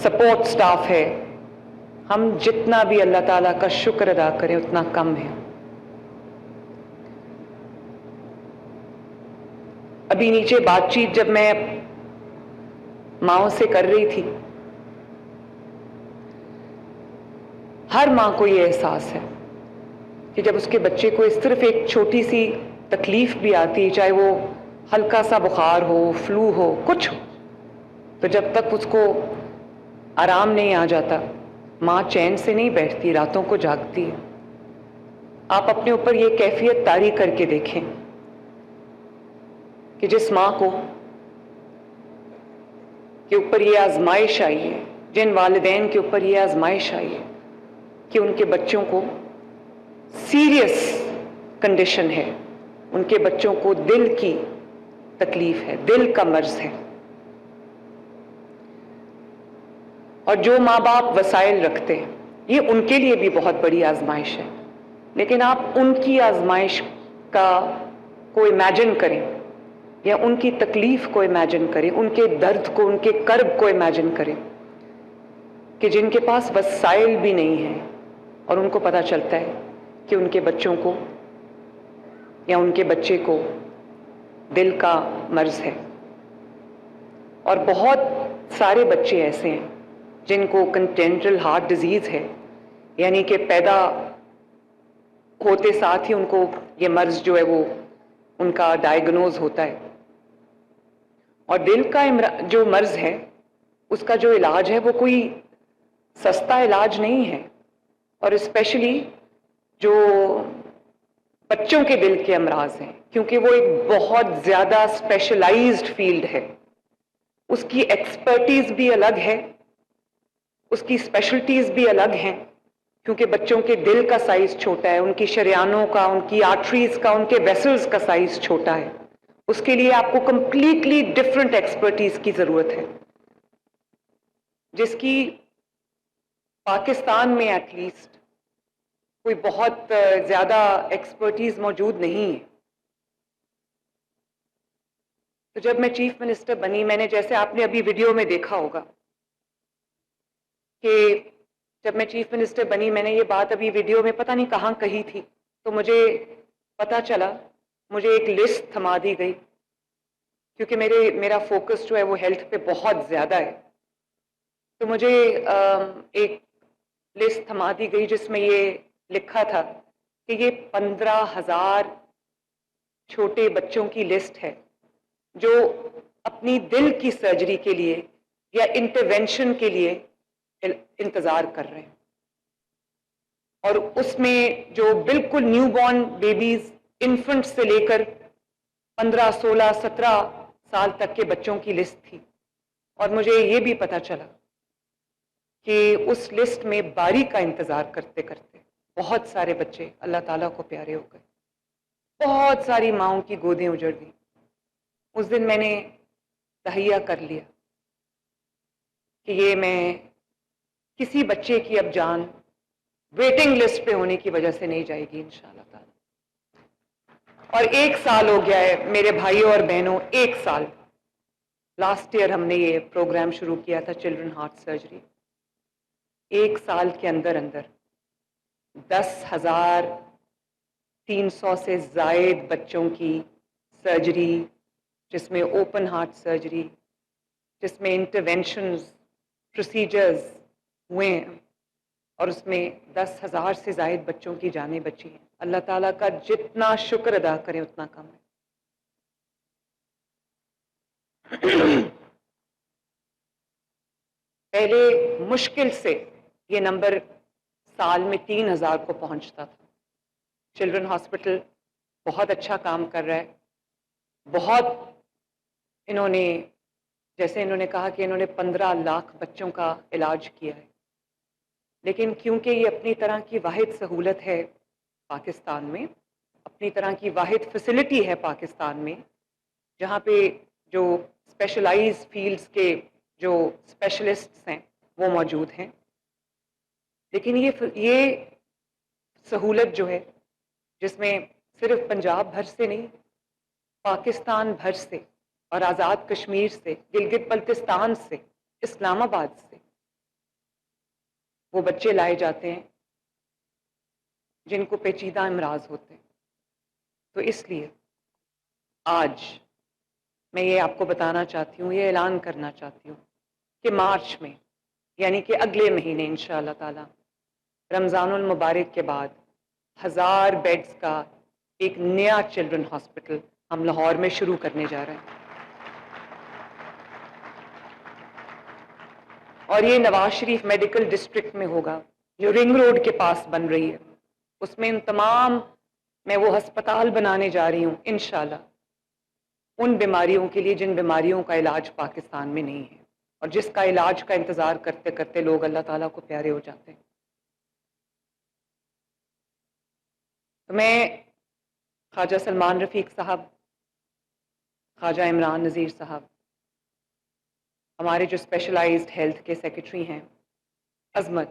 Support staff ہے، ہم جتنا بھی اللہ تعالیٰ کا شکر ادا کریں اتنا کم ہے. ابھی نیچے بات چیت جب میں ماؤں سے کر رہی تھی، ہر ماں کو یہ احساس ہے کہ جب اس کے بچے کو اس طرف ایک چھوٹی سی تکلیف بھی آتی، چاہے وہ ہلکا سا بخار ہو، فلو ہو، کچھ ہو، تو جب تک اس کو آرام نہیں آ جاتا ماں چین سے نہیں بیٹھتی، راتوں کو جاگتی ہے. آپ اپنے اوپر یہ کیفیت طاری کر کے دیکھیں کہ جس ماں کو کے اوپر یہ آزمائش آئی ہے، جن والدین کے اوپر یہ آزمائش آئی ہے کہ ان کے بچوں کو سیریس کنڈیشن ہے، ان کے بچوں کو دل کی تکلیف ہے، دل کا مرض ہے، اور جو ماں باپ وسائل رکھتے ہیں یہ ان کے لیے بھی بہت بڑی آزمائش ہے. لیکن آپ ان کی آزمائش کا کو امیجن کریں یا ان کی تکلیف کو امیجن کریں، ان کے درد کو، ان کے کرب کو امیجن کریں کہ جن کے پاس وسائل بھی نہیں ہیں اور ان کو پتہ چلتا ہے کہ ان کے بچوں کو یا ان کے بچے کو دل کا مرض ہے. اور بہت سارے بچے ایسے ہیں جن کو کنجنٹل ہارٹ ڈیزیز ہے، یعنی کہ پیدا ہوتے ساتھ ہی ان کو یہ مرض جو ہے وہ ان کا ڈائیگنوز ہوتا ہے. اور دل کا جو مرض ہے اس کا جو علاج ہے وہ کوئی سستا علاج نہیں ہے، اور اسپیشلی جو بچوں کے دل کے امراض ہیں، کیونکہ وہ ایک بہت زیادہ اسپیشلائزڈ فیلڈ ہے، اس کی ایکسپرٹیز بھی الگ ہے، اس کی اسپیشلٹیز بھی الگ ہیں، کیونکہ بچوں کے دل کا سائز چھوٹا ہے، ان کی شریانوں کا، ان کی آرٹریز کا، ان کے ویسلز کا سائز چھوٹا ہے. اس کے لیے آپ کو کمپلیٹلی ڈفرنٹ ایکسپرٹیز کی ضرورت ہے، جس کی پاکستان میں ایٹ لیسٹ کوئی بہت زیادہ ایکسپرٹیز موجود نہیں ہے. تو جب میں چیف منسٹر بنی، میں نے، جیسے آپ نے ابھی ویڈیو میں دیکھا ہوگا کہ جب میں چیف منسٹر بنی میں نے یہ بات ابھی ویڈیو میں پتہ نہیں کہاں کہی تھی، تو مجھے پتہ چلا، مجھے ایک لسٹ تھما دی گئی، کیونکہ میرا فوکس جو ہے وہ ہیلتھ پہ بہت زیادہ ہے. تو مجھے ایک لسٹ تھما دی گئی جس میں یہ لکھا تھا کہ یہ 15,000 چھوٹے بچوں کی لسٹ ہے جو اپنی دل کی سرجری کے لیے یا انٹرونشن کے لیے انتظار کر رہے ہیں. اور اس میں جو بالکل نیو بورن بیبیز، انفنٹ سے لے کر 15، 16، 17 سال تک کے بچوں کی لسٹ تھی. اور مجھے یہ بھی پتہ چلا کہ اس لسٹ میں باری کا انتظار کرتے کرتے بہت سارے بچے اللہ تعالیٰ کو پیارے ہو گئے، بہت ساری ماؤں کی گودیں اجڑ گئی. اس دن میں نے تہیہ کر لیا کہ یہ میں کسی بچے کی اب جان ویٹنگ لسٹ پہ ہونے کی وجہ سے نہیں جائے گی انشاءاللہ تعالی. اور 1 سال ہو گیا ہے میرے بھائیوں اور بہنوں، 1 سال. لاسٹ ایئر ہم نے یہ پروگرام شروع کیا تھا چلڈرن ہارٹ سرجری. 1 سال کے اندر 10,300 سے زائد بچوں کی سرجری، جس میں اوپن ہارٹ سرجری، جس میں انٹرونشنز، پروسیجرز ہوئے ہیں، اور اس میں 10,000 سے زائد بچوں کی جانیں بچی ہیں. اللہ تعالیٰ کا جتنا شکر ادا کریں اتنا کم ہے. پہلے مشکل سے یہ نمبر سال میں 3,000 کو پہنچتا تھا. چلڈرن ہاسپٹل بہت اچھا کام کر رہا ہے. بہت انہوں نے، جیسے انہوں نے کہا کہ انہوں نے 15 لاکھ بچوں کا علاج کیا ہے. لیکن کیونکہ یہ اپنی طرح کی واحد سہولت ہے پاکستان میں، اپنی طرح کی واحد فیسلٹی ہے پاکستان میں، جہاں پہ جو اسپیشلائز فیلڈز کے جو اسپیشلسٹس ہیں وہ موجود ہیں. لیکن یہ سہولت جو ہے، جس میں صرف پنجاب بھر سے نہیں، پاکستان بھر سے اور آزاد کشمیر سے، گلگت بلتستان سے، اسلام آباد سے وہ بچے لائے جاتے ہیں جن کو پیچیدہ امراض ہوتے ہیں. تو اس لیے آج میں یہ آپ کو بتانا چاہتی ہوں، یہ اعلان کرنا چاہتی ہوں کہ مارچ میں، یعنی کہ اگلے مہینے انشاءاللہ تعالی رمضان المبارک کے بعد 1000 بیڈز کا ایک نیا چلڈرن ہاسپٹل ہم لاہور میں شروع کرنے جا رہے ہیں. اور یہ نواز شریف میڈیکل ڈسٹرکٹ میں ہوگا جو رنگ روڈ کے پاس بن رہی ہے. اس میں ان تمام میں وہ ہسپتال بنانے جا رہی ہوں انشاءاللہ ان بیماریوں کے لیے جن بیماریوں کا علاج پاکستان میں نہیں ہے اور جس کا علاج کا انتظار کرتے کرتے لوگ اللہ تعالیٰ کو پیارے ہو جاتے ہیں. تو میں خواجہ سلمان رفیق صاحب، خواجہ عمران نذیر صاحب، ہمارے جو اسپیشلائزڈ ہیلتھ کے سیکرٹری ہیں عظمت،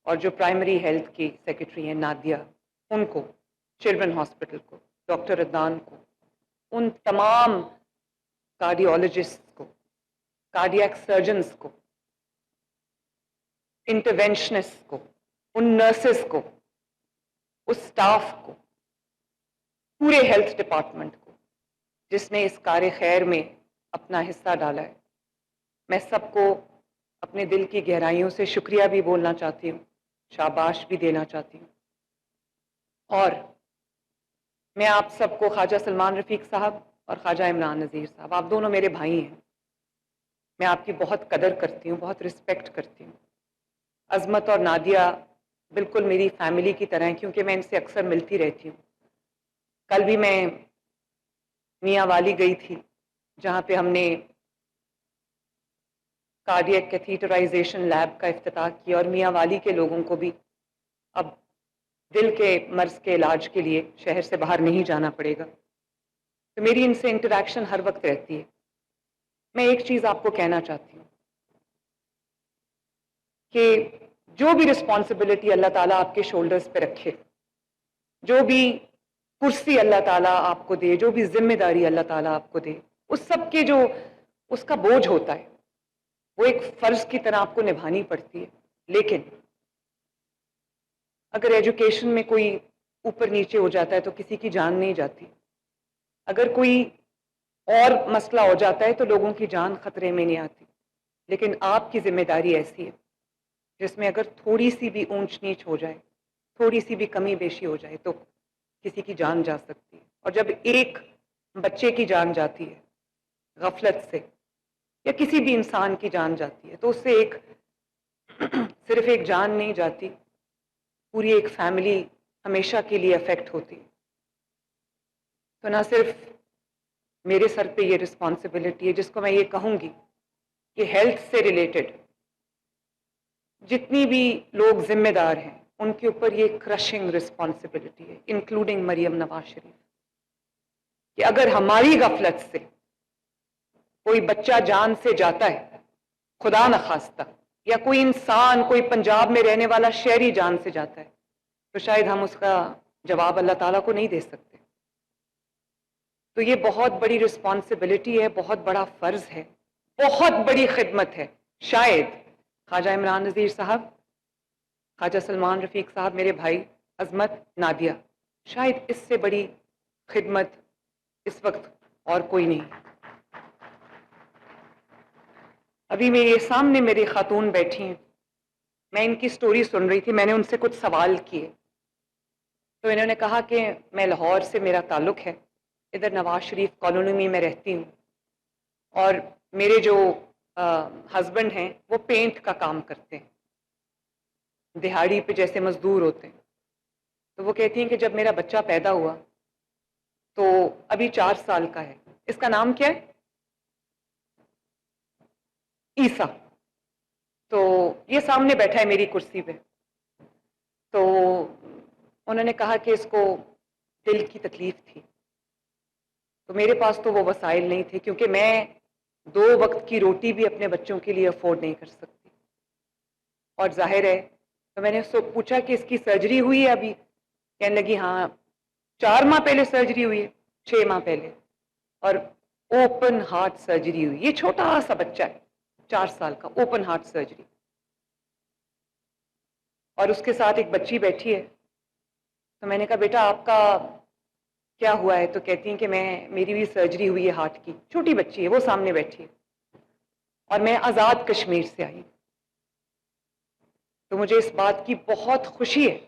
اور جو پرائمری ہیلتھ کی سیکرٹری ہیں نادیہ، ان کو، چلڈرن ہاسپٹل کو، ڈاکٹر عدنان کو، ان تمام کارڈیولوجسٹ کو، کارڈیاک سرجنز کو، انٹرونشنسٹ کو، ان نرسز کو، اس سٹاف کو، پورے ہیلتھ ڈپارٹمنٹ کو جس نے اس کار خیر میں اپنا حصہ ڈالا ہے، میں سب کو اپنے دل کی گہرائیوں سے شکریہ بھی بولنا چاہتی ہوں، شاباش بھی دینا چاہتی ہوں. اور میں آپ سب کو، خواجہ سلمان رفیق صاحب اور خواجہ عمران نذیر صاحب، آپ دونوں میرے بھائی ہیں، میں آپ کی بہت قدر کرتی ہوں، بہت رسپیکٹ کرتی ہوں. عظمت اور نادیہ بالکل میری فیملی کی طرح ہیں کیونکہ میں ان سے اکثر ملتی رہتی ہوں. کل بھی میں میاں والی گئی تھی جہاں پہ ہم نے کارڈیک کیتھیٹرائزیشن لیب کا افتتاح کیا اور میاں والی کے لوگوں کو بھی اب دل کے مرض کے علاج کے لیے شہر سے باہر نہیں جانا پڑے گا. تو میری ان سے انٹریکشن ہر وقت رہتی ہے. میں ایک چیز آپ کو کہنا چاہتی ہوں کہ جو بھی رسپانسبلٹی اللہ تعالیٰ آپ کے شولڈرز پہ رکھے، جو بھی کرسی اللہ تعالیٰ آپ کو دے، جو بھی ذمہ داری اللہ تعالیٰ آپ کو دے، اس سب کے جو اس کا بوجھ ہوتا ہے وہ ایک فرض کی طرح آپ کو نبھانی پڑتی ہے. لیکن اگر ایجوکیشن میں کوئی اوپر نیچے ہو جاتا ہے تو کسی کی جان نہیں جاتی. اگر کوئی اور مسئلہ ہو جاتا ہے تو لوگوں کی جان خطرے میں نہیں آتی. لیکن آپ کی ذمہ داری ایسی ہے جس میں اگر تھوڑی سی بھی اونچ نیچ ہو جائے، تھوڑی سی بھی کمی بیشی ہو جائے تو کسی کی جان جا سکتی ہے. اور جب ایک بچے کی جان جاتی ہے غفلت سے، یا کسی بھی انسان کی جان جاتی ہے، تو اس سے ایک صرف ایک جان نہیں جاتی، پوری ایک فیملی ہمیشہ کے لیے افیکٹ ہوتی. تو نہ صرف میرے سر پہ یہ رسپانسبلٹی ہے جس کو میں یہ کہوں گی کہ ہیلتھ سے ریلیٹڈ جتنی بھی لوگ ذمہ دار ہیں ان کے اوپر یہ کرشنگ رسپانسبلٹی ہے، انکلوڈنگ مریم نواز شریف، کہ اگر ہماری غفلت سے کوئی بچہ جان سے جاتا ہے، خدا نخواستہ، یا کوئی انسان، کوئی پنجاب میں رہنے والا شہری جان سے جاتا ہے، تو شاید ہم اس کا جواب اللہ تعالیٰ کو نہیں دے سکتے. تو یہ بہت بڑی رسپانسبلٹی ہے، بہت بڑا فرض ہے، بہت بڑی خدمت ہے. شاید خواجہ عمران نذیر صاحب، خواجہ سلمان رفیق صاحب، میرے بھائی عظمت، نادیہ، شاید اس سے بڑی خدمت اس وقت اور کوئی نہیں. ابھی میرے سامنے میری خاتون بیٹھی ہیں، میں ان کی سٹوری سن رہی تھی، میں نے ان سے کچھ سوال کیے تو انہوں نے کہا کہ میں لاہور سے میرا تعلق ہے، ادھر نواز شریف کالونی میں رہتی ہوں، اور میرے جو ہسبینڈ ہیں وہ پینٹ کا کام کرتے ہیں، دہاڑی پہ جیسے مزدور ہوتے ہیں. تو وہ کہتی ہیں کہ جب میرا بچہ پیدا ہوا تو ابھی 4 سال کا ہے، اس کا نام کیا ہے؟ عیسیٰ. تو یہ سامنے بیٹھا ہے میری کرسی پہ. تو انہوں نے کہا کہ اس کو دل کی تکلیف تھی. تو میرے پاس تو وہ وسائل نہیں تھے کیونکہ میں 2 وقت کی روٹی بھی اپنے بچوں کے لیے افورڈ نہیں کر سکتی. اور ظاہر ہے، تو میں نے اس کو پوچھا کہ اس کی سرجری ہوئی ہے ابھی؟ کہنے لگی ہاں 4 ماہ پہلے سرجری ہوئی ہے، 6 ماہ پہلے، اور اوپن ہارٹ سرجری ہوئی. یہ چھوٹا سا بچہ ہے 4 سال کا، اوپن ہارٹ سرجری. اور اس کے ساتھ ایک بچی بیٹھی ہے. تو میں نے کہا بیٹا آپ کا کیا ہوا ہے؟ تو کہتی ہیں کہ میری بھی سرجری ہوئی ہے ہارٹ کی. چھوٹی بچی ہے، وہ سامنے بیٹھی ہے، اور میں آزاد کشمیر سے آئی. تو مجھے اس بات کی بہت خوشی ہے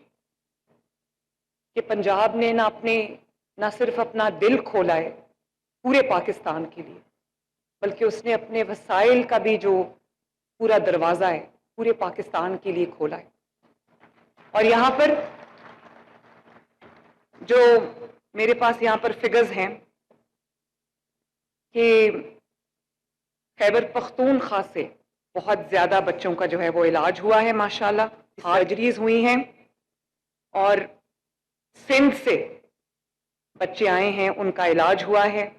کہ پنجاب نے نہ صرف اپنا دل کھولا ہے پورے پاکستان کے لیے، بلکہ اس نے اپنے وسائل کا بھی جو پورا دروازہ ہے پورے پاکستان کے لیے کھولا ہے. اور یہاں پر جو میرے پاس یہاں پر فگرز ہیں کہ خیبر پختونخوا سے بہت زیادہ بچوں کا جو ہے وہ علاج ہوا ہے ماشاءاللہ، سرجریز ہوئی ہیں. اور سندھ سے بچے آئے ہیں، ان کا علاج ہوا ہے.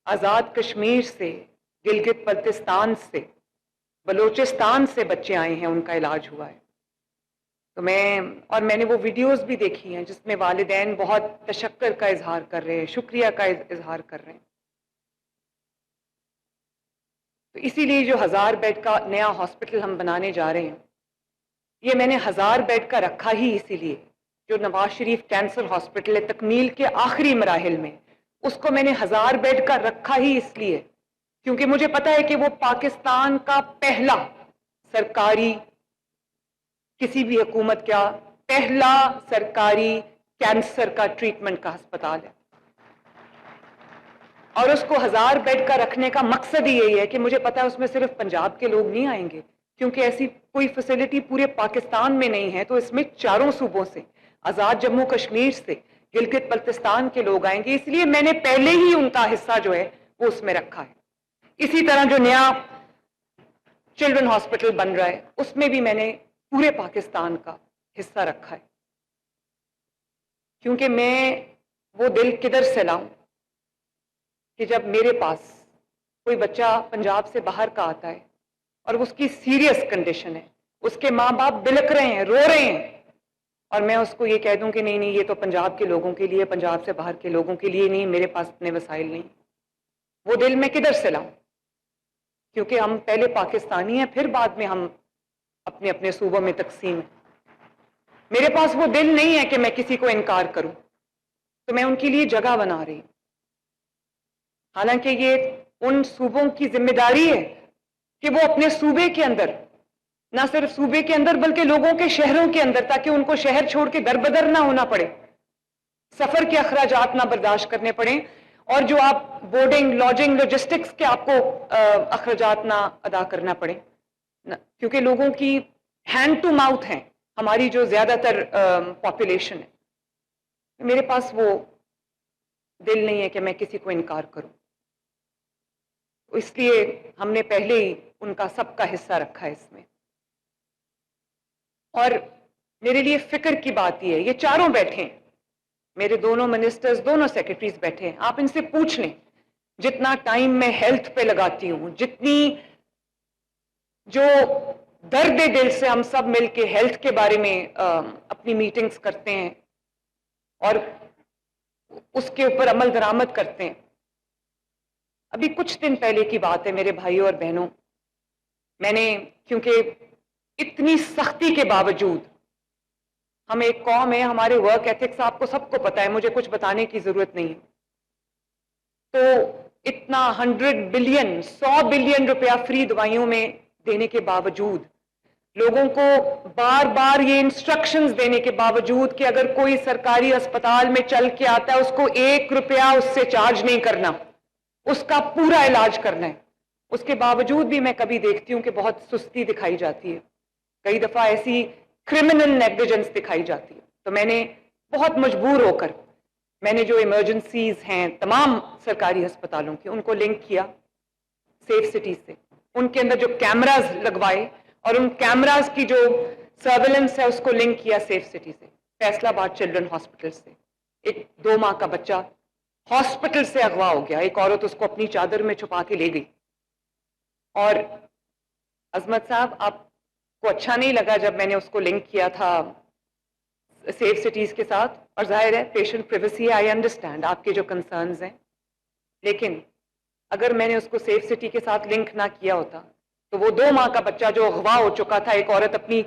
آزاد کشمیر سے، گلگت بلتستان سے، بلوچستان سے بچے آئے ہیں، ان کا علاج ہوا ہے. تو میں نے وہ ویڈیوز بھی دیکھی ہیں جس میں والدین بہت تشکر کا اظہار کر رہے ہیں، شکریہ کا اظہار کر رہے ہیں. تو اسی لیے جو 1000 بیڈ کا نیا ہاسپٹل ہم بنانے جا رہے ہیں، یہ میں نے 1000 بیڈ کا رکھا ہی اسی لیے. جو نواز شریف کینسر ہاسپٹل ہے تکمیل کے آخری مراحل میں، اس کو میں نے 1000 بیڈ کا رکھا ہی اس لیے کیونکہ مجھے پتا ہے کہ وہ پاکستان کا پہلا سرکاری، کسی بھی حکومت کا پہلا سرکاری کینسر کا ٹریٹمنٹ کا ہسپتال ہے. اور اس کو 1000 بیڈ کا رکھنے کا مقصد ہی یہی ہے کہ مجھے پتا ہے اس میں صرف پنجاب کے لوگ نہیں آئیں گے، کیونکہ ایسی کوئی فیسلٹی پورے پاکستان میں نہیں ہے. تو اس میں چاروں صوبوں سے، آزاد جموں کشمیر سے، گلگت بلتستان کے لوگ آئیں گے. اس لیے میں نے پہلے ہی ان کا حصہ جو ہے وہ اس میں رکھا ہے. اسی طرح جو نیا چلڈرن ہاسپٹل بن رہا ہے اس میں بھی میں نے پورے پاکستان کا حصہ رکھا ہے، کیونکہ میں وہ دل کدھر سے لاؤں کہ جب میرے پاس کوئی بچہ پنجاب سے باہر کا آتا ہے اور اس کی سیریس کنڈیشن ہے، اس کے ماں باپ بلک رہے ہیں، رو رہے ہیں، اور میں اس کو یہ کہہ دوں کہ نہیں یہ تو پنجاب کے لوگوں کے لیے، پنجاب سے باہر کے لوگوں کے لیے نہیں، میرے پاس اتنے وسائل نہیں. وہ دل میں کدھر سے لاؤں؟ کیونکہ ہم پہلے پاکستانی ہیں، پھر بعد میں ہم اپنے اپنے صوبوں میں تقسیم ہیں. میرے پاس وہ دل نہیں ہے کہ میں کسی کو انکار کروں، تو میں ان کے لیے جگہ بنا رہی ہوں. حالانکہ یہ ان صوبوں کی ذمہ داری ہے کہ وہ اپنے صوبے کے اندر، نہ صرف صوبے کے اندر بلکہ لوگوں کے شہروں کے اندر، تاکہ ان کو شہر چھوڑ کے در بدر نہ ہونا پڑے، سفر کے اخراجات نہ برداشت کرنے پڑیں، اور جو آپ بورڈنگ، لاجنگ، لاجسٹکس کے آپ کو اخراجات نہ ادا کرنا پڑے، کیونکہ لوگوں کی ہینڈ ٹو ماؤتھ ہیں ہماری جو زیادہ تر پاپولیشن ہے. میرے پاس وہ دل نہیں ہے کہ میں کسی کو انکار کروں، اس لیے ہم نے پہلے ہی ان کا سب کا حصہ رکھا ہے اس میں. اور میرے لیے فکر کی بات یہ ہے، یہ چاروں بیٹھے ہیں، میرے دونوں منسٹرز، دونوں سیکرٹریز بیٹھے ہیں، آپ ان سے پوچھ لیں جتنا ٹائم میں ہیلتھ پہ لگاتی ہوں، جتنی جو درد دل سے ہم سب مل کے ہیلتھ کے بارے میں اپنی میٹنگز کرتے ہیں اور اس کے اوپر عمل درآمد کرتے ہیں. ابھی کچھ دن پہلے کی بات ہے میرے بھائیوں اور بہنوں، میں نے، کیونکہ اتنی سختی کے باوجود، ہم ایک قوم ہے، ہمارے ورک ایتھکس آپ کو سب کو پتا ہے، مجھے کچھ بتانے کی ضرورت نہیں، تو اتنا 100 بلین، 100 بلین روپیہ فری دوائیوں میں دینے کے باوجود، لوگوں کو بار بار یہ انسٹرکشنز دینے کے باوجود کہ اگر کوئی سرکاری اسپتال میں چل کے آتا ہے اس کو 1 روپیہ اس سے چارج نہیں کرنا، اس کا پورا علاج کرنا ہے، اس کے باوجود بھی میں کبھی دیکھتی ہوں کہ بہت سستی دکھائی جاتی ہے، کئی دفعہ ایسی کرمنل نیگلیجنس دکھائی جاتی ہے. تو میں نے بہت مجبور ہو کر، میں نے جو ایمرجنسیز ہیں تمام سرکاری ہسپتالوں کے، ان کو لنک کیا سیف سٹی سے، ان کے اندر جو کیمراز لگوائے اور ان کیمراز کی جو سرویلنس ہے اس کو لنک کیا سیف سٹی سے، فیصل آباد چلڈرن ہاسپٹل سے. ایک 2 ماہ کا بچہ ہاسپٹل سے اغوا ہو گیا، ایک عورت اس کو اپنی چادر میں چھپا کے لے گئی. اور عظمت صاحب، آپ کو اچھا نہیں لگا جب میں نے اس کو لنک کیا تھا سیف سٹیز کے ساتھ، اور ظاہر ہے پیشنٹ پریویسی، آئی انڈرسٹینڈ آپ کے جو کنسرنز ہیں، لیکن اگر میں نے اس کو سیف سٹی کے ساتھ لنک نہ کیا ہوتا تو وہ 2 ماہ کا بچہ جو اغوا ہو چکا تھا، ایک عورت اپنی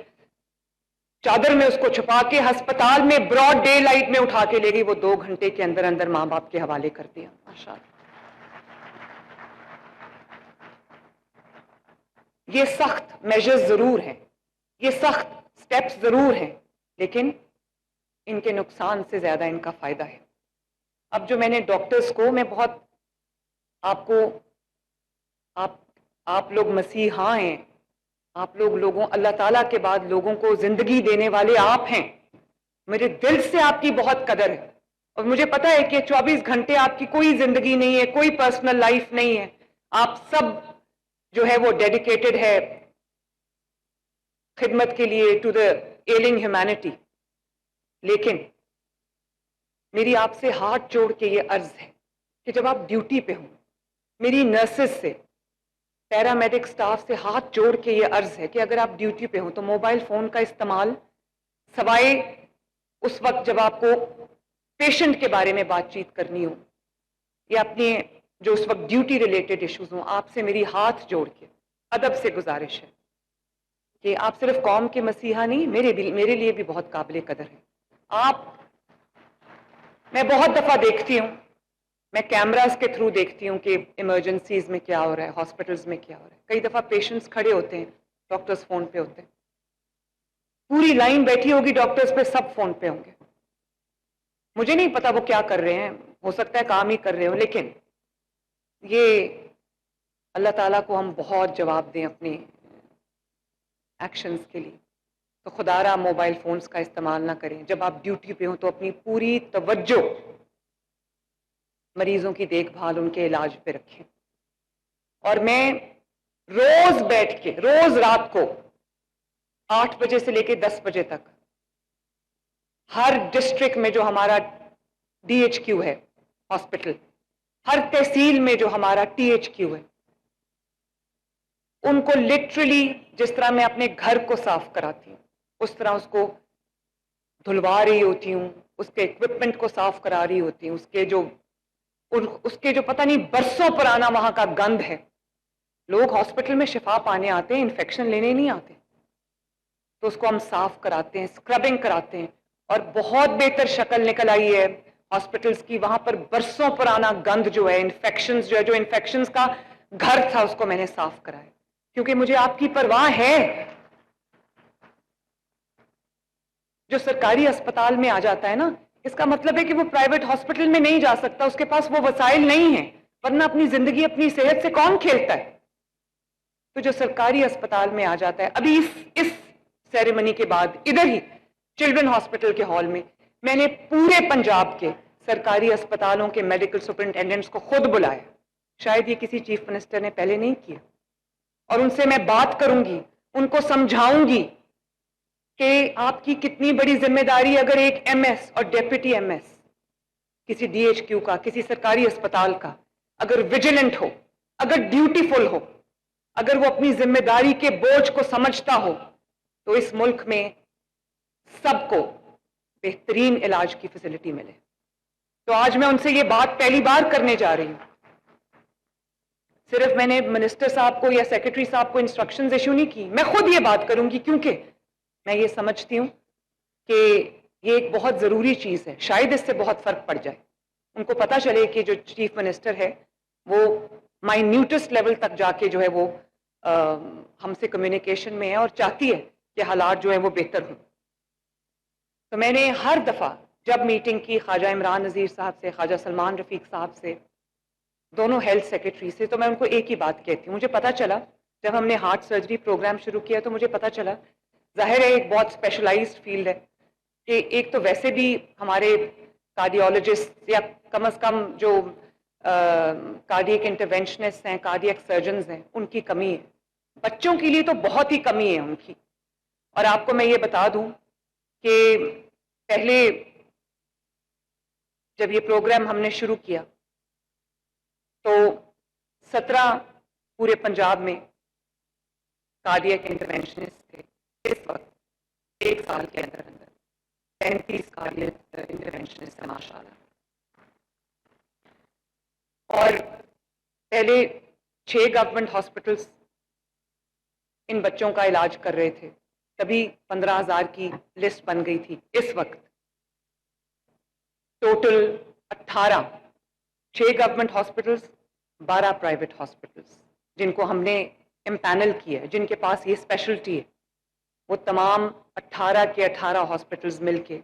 چادر میں اس کو چھپا کے ہسپتال میں براڈ ڈے لائٹ میں اٹھا کے لے گئی، وہ 2 گھنٹے کے اندر اندر ماں باپ کے حوالے کر دیا. ماشاء اللہ. یہ سخت میجرز ضرور ہیں، یہ سخت سٹیپس ضرور ہیں، لیکن ان کے نقصان سے زیادہ ان کا فائدہ ہے. اب جو میں نے ڈاکٹرز کو، میں بہت آپ کو، آپ لوگ مسیحا ہیں، آپ لوگوں اللہ تعالیٰ کے بعد لوگوں کو زندگی دینے والے آپ ہیں. میرے دل سے آپ کی بہت قدر ہے، اور مجھے پتا ہے کہ 24 گھنٹے آپ کی کوئی زندگی نہیں ہے، کوئی پرسنل لائف نہیں ہے. آپ سب جو ہے وہ ڈیڈیکیٹڈ ہے خدمت کے لیے ٹو دا ایلنگ ہیومینٹی. لیکن میری آپ سے ہاتھ جوڑ کے یہ عرض ہے کہ جب آپ ڈیوٹی پہ ہوں، میری نرسز سے، پیرامیڈک سٹاف سے ہاتھ جوڑ کے یہ عرض ہے کہ اگر آپ ڈیوٹی پہ ہوں تو موبائل فون کا استعمال سوائے اس وقت جب آپ کو پیشنٹ کے بارے میں بات چیت کرنی ہو یا اپنے جو اس وقت ڈیوٹی ریلیٹڈ ایشوز ہوں، آپ سے میری ہاتھ جوڑ کے ادب سے گزارش ہے کہ آپ صرف قوم کے مسیحا نہیں، میرے لیے بھی بہت قابل قدر ہے. آپ، میں بہت دفعہ دیکھتی ہوں، میں کیمراز کے تھرو دیکھتی ہوں کہ ایمرجنسیز میں کیا ہو رہا ہے، ہاسپٹلز میں کیا ہو رہا ہے. کئی دفعہ پیشنٹس کھڑے ہوتے ہیں، ڈاکٹرز فون پہ ہوتے ہیں، پوری لائن بیٹھی ہوگی ڈاکٹرز پہ، سب فون پہ ہوں گے. مجھے نہیں پتا وہ کیا کر رہے ہیں، ہو سکتا ہے کام ہی کر رہے ہو، لیکن یہ اللہ تعالیٰ کو ہم بہت جواب دیں اپنے ایکشنز کے لیے. تو خدا را موبائل فونز کا استعمال نہ کریں. جب آپ ڈیوٹی پہ ہوں تو اپنی پوری توجہ مریضوں کی دیکھ بھال، ان کے علاج پہ رکھیں. اور میں روز بیٹھ کے، روز رات کو 8 بجے سے لے کے 10 بجے تک ہر ڈسٹرکٹ میں جو ہمارا ڈی ایچ کیو ہے ہاسپٹل، ہر تحصیل میں جو ہمارا ٹی ایچ کیو ہے، ان کو لٹرلی جس طرح میں اپنے گھر کو صاف کراتی ہوں اس طرح اس کو دھلوا رہی ہوتی ہوں، اس کے اکوپمنٹ کو صاف کرا رہی ہوتی ہوں. اس کے جو پتہ نہیں برسوں پرانا وہاں کا گند ہے. لوگ ہاسپٹل میں شفا پانے آتے ہیں، انفیکشن لینے نہیں آتے. تو اس کو ہم صاف کراتے ہیں، اسکربنگ کراتے ہیں، اور بہت بہتر شکل نکل آئی ہے ہاسپٹلز کی. وہاں پر برسوں پرانا گند جو ہے، انفیکشنز جو ہے، جو انفیکشنز کا گھر تھا، اس کو میں نے صاف کرایا، کیونکہ مجھے آپ کی پرواہ ہے. جو سرکاری اسپتال میں آ جاتا ہے نا، اس کا مطلب ہے کہ وہ پرائیویٹ ہاسپٹل میں نہیں جا سکتا، اس کے پاس وہ وسائل نہیں ہیں، ورنہ اپنی زندگی، اپنی صحت سے کون کھیلتا ہے. تو جو سرکاری اسپتال میں آ جاتا ہے، ابھی اس سیریمنی کے بعد ادھر ہی چلڈرن ہاسپٹل کے ہال میں میں نے پورے پنجاب کے سرکاری اسپتالوں کے میڈیکل سپرنٹینڈنٹس کو خود بلایا. شاید یہ کسی چیف منسٹر نے پہلے نہیں کیا. اور ان سے میں بات کروں گی، ان کو سمجھاؤں گی کہ آپ کی کتنی بڑی ذمہ داری، اگر ایک ایم ایس اور ڈیپٹی ایم ایس کسی ڈی ایچ کیو کا، کسی سرکاری اسپتال کا اگر ویجیلنٹ ہو، اگر ڈیوٹیفل ہو، اگر وہ اپنی ذمہ داری کے بوجھ کو سمجھتا ہو، تو اس ملک میں سب کو بہترین علاج کی فیسلٹی ملے. تو آج میں ان سے یہ بات پہلی بار کرنے جا رہی ہوں. صرف میں نے منسٹر صاحب کو یا سیکرٹری صاحب کو انسٹرکشنز ایشو نہیں کی، میں خود یہ بات کروں گی، کیونکہ میں یہ سمجھتی ہوں کہ یہ ایک بہت ضروری چیز ہے. شاید اس سے بہت فرق پڑ جائے، ان کو پتہ چلے کہ جو چیف منسٹر ہے وہ مائنیوٹسٹ لیول تک جا کے جو ہے وہ ہم سے کمیونیکیشن میں ہے اور چاہتی ہے کہ حالات جو ہیں وہ بہتر ہوں. تو میں نے ہر دفعہ جب میٹنگ کی خواجہ عمران نذیر صاحب سے، خواجہ سلمان رفیق صاحب سے، دونوں ہیلتھ سیکرٹری سے، تو میں ان کو ایک ہی بات کہتی ہوں. مجھے پتا چلا جب ہم نے ہارٹ سرجری پروگرام شروع کیا تو مجھے پتا چلا، ظاہر ہے ایک بہت اسپیشلائزڈ فیلڈ ہے، کہ ایک تو ویسے بھی ہمارے کارڈیولوجسٹ یا کم از کم جو کارڈیک انٹرونشنسٹ ہیں، کارڈیک سرجنز ہیں، ان کی کمی ہے. بچوں کے لیے تو بہت ہی کمی ہے ان کی. اور آپ کو میں یہ بتا دوں کہ پہلے جب یہ پروگرام ہم نے شروع کیا تو 17 پورے پنجاب میں کارڈیک انٹرونشنسٹ تھے. اس وقت ایک سال کے اندر 35 کارڈیک انٹرونشنسٹ ہیں ماشاء اللہ. اور پہلے 6 گورنمنٹ ہاسپٹلس ان بچوں کا علاج کر رہے تھے. تبھی 15,000 کی لسٹ بن گئی تھی. اس وقت total 18 6 government hospitals 12 private hospitals جن کو ہم نے امپینل کیا ہے, جن کے پاس یہ اسپیشلٹی ہے, وہ تمام 18 کے 18 ہاسپٹلس مل کے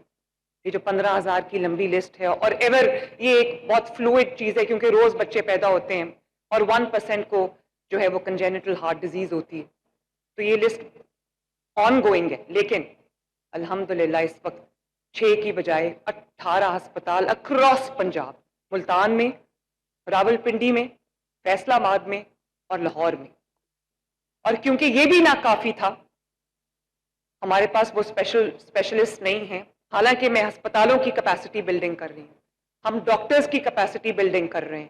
یہ جو 15,000 کی لمبی لسٹ ہے. اور ایور یہ ایک بہت فلوئڈ چیز ہے کیونکہ روز بچے پیدا ہوتے ہیں اور 1% کو جو ہے وہ کنجینٹل ہارٹ ڈیزیز ہوتی ہے, تو یہ لسٹ آن گوئنگ ہے. لیکن الحمدللہ اس وقت 6 کی بجائے 18 ہسپتال اکراس پنجاب, ملتان میں, راول پنڈی میں, فیصلہ آباد میں اور لاہور میں. اور کیونکہ یہ بھی ناکافی تھا, ہمارے پاس وہ اسپیشلسٹ نہیں ہیں. حالانکہ میں ہسپتالوں کی کیپیسٹی بلڈنگ کر رہی ہوں, ہم ڈاکٹرز کی کیپیسٹی بلڈنگ کر رہے ہیں,